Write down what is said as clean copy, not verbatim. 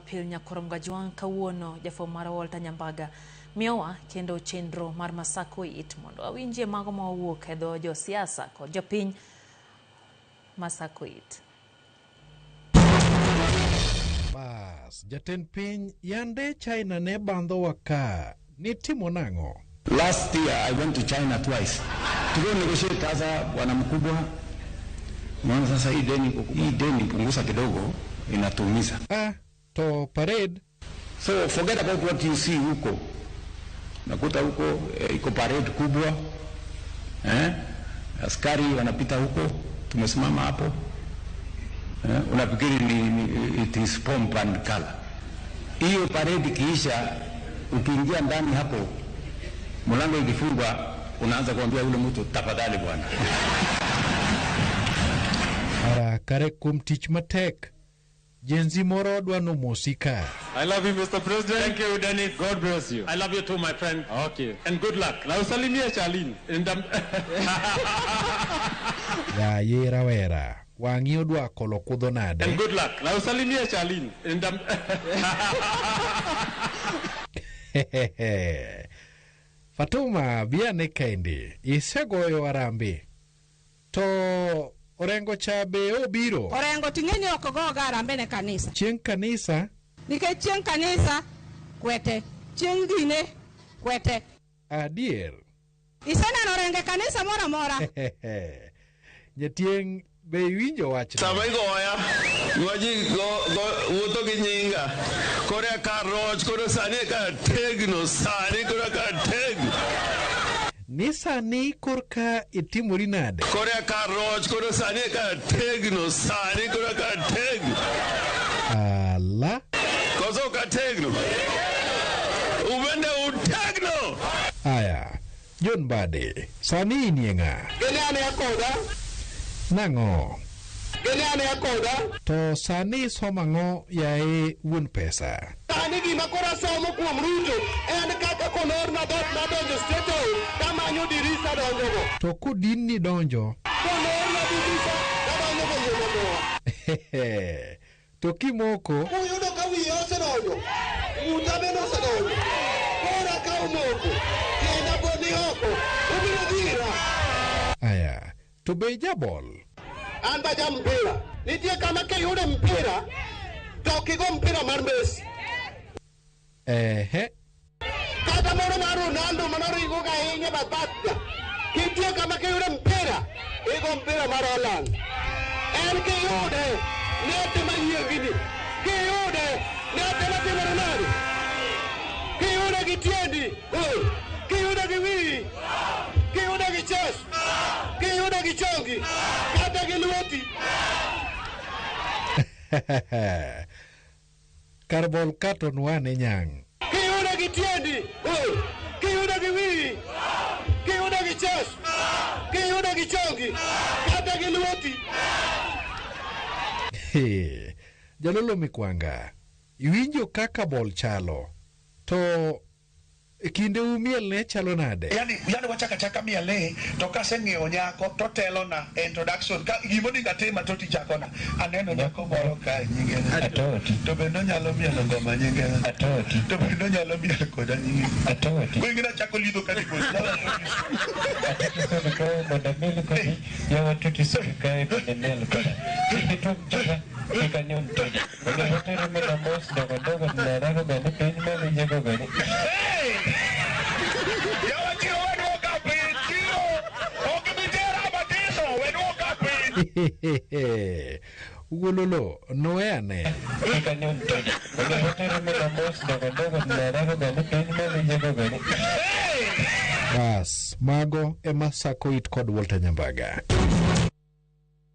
Jumapil nyakorom gajuang kawuono jafo mar Walter Nyambaga miyowa kendo chenro mar Masakoit mondo awinjie mago ma owuok e dho josiasa kod jopiny Masakoit. Bas, jatend piny yande China ne bandho waka ni timo nango. Last year I went to China twice. Tuko negotiate sasa bwana mkubwa. Maana sasa hii deni punguza kidogo inatuumiza. To parade. So forget about what you see huko. Nakuta huko iko parade kubwa. Askari wanapita huko, tumesimama hapo. Unafikiri ni it is pomp and color. Hiyo parade kiisha, ukiingia ndani hapo, mlango ikifungwa unaanza kuambia yule mtu tafadhali bwana. Ara kare kum tich matek. Jenzi moro dwano mosika. I love you, Mr. President. Thank you, Dennis. God bless you. I love you too, my friend. Okay. And good luck. Na usalimie Charlene. Ya yera wera. Wangi odwa kolo kudho nade. And good luck. Na usalimie Charlene. Fatuma biane kendi. Isegoyo arambi. To orengo chabe obiro. Orengo tingeni okogo arambe ne kanisa. Chieng kanisa. Nike chieng kanisa kwete. Chieng dine kwete. Adier. Isena orenge kanisa mora mora. Nyatieng be winjo wachna. Samai goya. Gwaji go wuto gi nyinga. Kore ka roch kore sani ka tegno sani kore ka tegno. Ni sani korka itimori nade. Kore ka roch kore sani ka tegno sani kore ka tegno. Ala. Koso ka tegno. Ubende utegno. Aya. John Bade. Sani inienga. Gene ane akoda. Nango. Gene ane akoda. To sani somango yae wuon pesa. Sani gima kora somo kuom Ruto en kaka konor na donjo steto kama nyo dirisa donjo go. To kudin ni donjo. Konor na dirisa donjo go yomo. To kimoko. Uyudo ka wiye osedonjo. Uta bende osedonjo. Kora ka umoko. Kenda bodi oko. Ubiro dhira. Aya. To be jabol. An ba jam mpira. Nitie kama ke yude mpira. To kigo mpira mar Messi. Kata moro mar Ronaldo manoro igo ga hinye babaka. Kitie kama ke yude mpira. Igo mpira mar Holland. En ke yude. Nete manyie gini. Ke yude. Nete na timore nari. Ke yude gi tiendi. Ke yude gi wii. Ke yude gi chest. Ke yude gi chongi. Kata gi lweti. Karbol katon wane nyang. Ke yude gi tiendi. Ke yude gi wii. Ke yude gi chest. Ke yude gi chongi. Kata gi lweti. Jalolo mikwanga. Iwinjo kaka bol chalo. To kinde umiel ne chalo nade. Yani wachaka miele to kaseng'eyo nyako to telo na introduction ka gimoni gatima to tichakona aneno nyako moro ka nyinge Atoti to bendo nyalo mielo ngoma nyinge Atoti to bendo nyalo mielo koda nyinge Atoti wengine chako lido ka dipo Atoti so ko boda melo ko ya Atoti so ka bendo koda to kanyon to wala hotero mena mos dogo na rago bende piny melo jego bende Wololo noeane. Bas, mago ema Masakoit kod Walter Nyambaga.